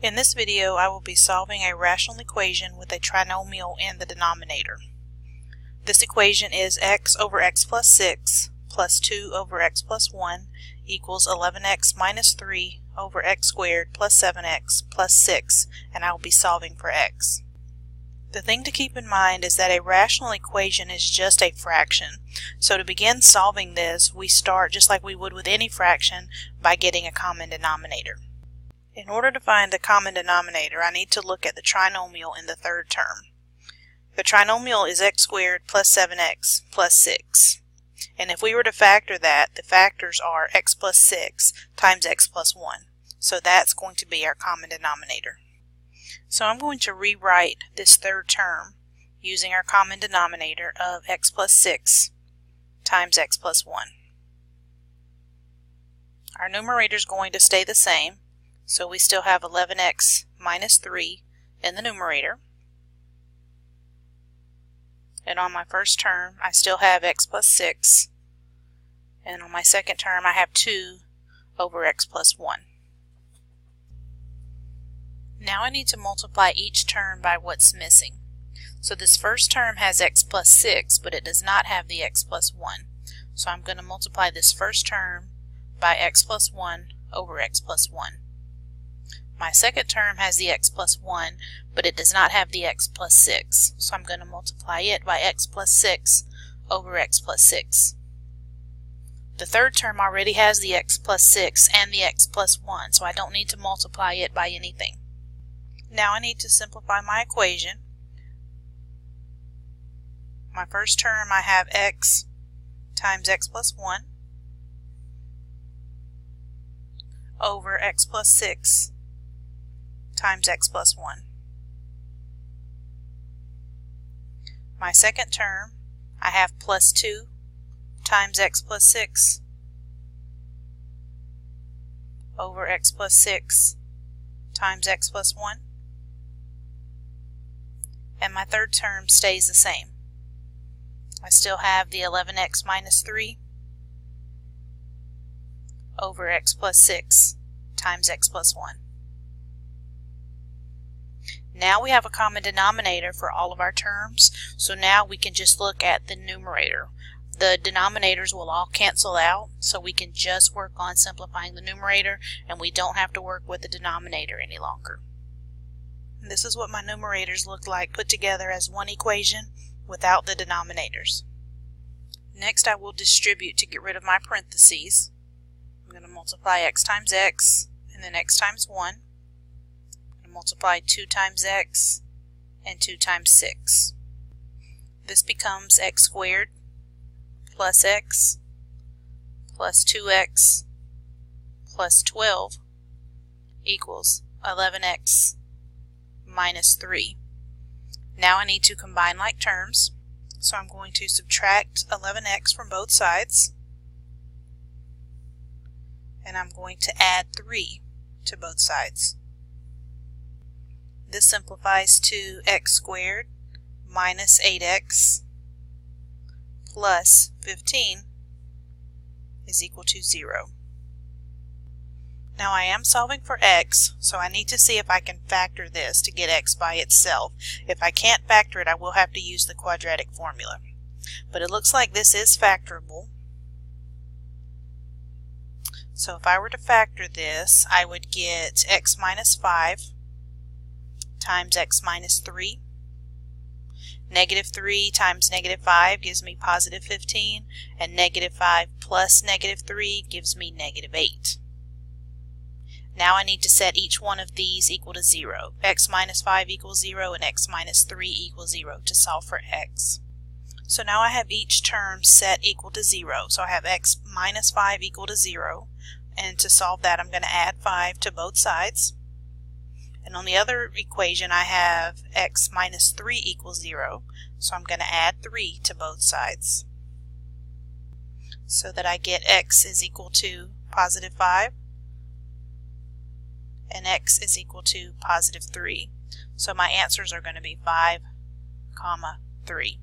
In this video, I will be solving a rational equation with a trinomial in the denominator. This equation is x over x plus 6 plus 2 over x plus 1 equals 11x minus 3 over x squared plus 7x plus 6, and I will be solving for x. The thing to keep in mind is that a rational equation is just a fraction. So to begin solving this, we start just like we would with any fraction by getting a common denominator. In order to find the common denominator, I need to look at the trinomial in the third term. The trinomial is x squared plus 7x plus 6. And if we were to factor that, the factors are x plus 6 times x plus 1. So that's going to be our common denominator. So I'm going to rewrite this third term using our common denominator of x plus 6 times x plus 1. Our numerator is going to stay the same. So we still have 11x minus 3 in the numerator. And on my first term, I still have x plus 6. And on my second term, I have 2 over x plus 1. Now I need to multiply each term by what's missing. So this first term has x plus 6, but it does not have the x plus 1. So I'm going to multiply this first term by x plus 1 over x plus 1. My second term has the x plus 1, but it does not have the x plus 6, so I'm going to multiply it by x plus 6 over x plus 6. The third term already has the x plus 6 and the x plus 1, so I don't need to multiply it by anything. Now I need to simplify my equation. My first term, I have x times x plus 1 over x plus 6 times x plus 1. My second term, I have plus 2 times x plus 6 over x plus 6 times x plus 1. And my third term stays the same. I still have the 11x minus 3 over x plus 6 times x plus 1. Now we have a common denominator for all of our terms, so now we can just look at the numerator. The denominators will all cancel out, so we can just work on simplifying the numerator, and we don't have to work with the denominator any longer. And this is what my numerators look like put together as one equation without the denominators. Next, I will distribute to get rid of my parentheses. I'm going to multiply x times x, and then x times 1. Multiply 2 times x and 2 times 6. This becomes x squared plus x plus 2x plus 12 equals 11x minus 3. Now I need to combine like terms, so I'm going to subtract 11x from both sides, and I'm going to add 3 to both sides. This simplifies to x squared minus 8x plus 15 is equal to 0. Now I am solving for x, so I need to see if I can factor this to get x by itself. If I can't factor it, I will have to use the quadratic formula. But it looks like this is factorable. So if I were to factor this, I would get x minus 5 times x minus 3. Negative 3 times negative 5 gives me positive 15, and negative 5 plus negative 3 gives me negative 8. Now I need to set each one of these equal to 0. X minus 5 equals 0 and x minus 3 equals 0 to solve for x. So now I have each term set equal to 0. So I have x minus 5 equal to 0, and to solve that I'm going to add 5 to both sides. And on the other equation, I have x minus 3 equals 0, so I'm going to add 3 to both sides, so that I get x is equal to positive 5, and x is equal to positive 3. So my answers are going to be 5, 3.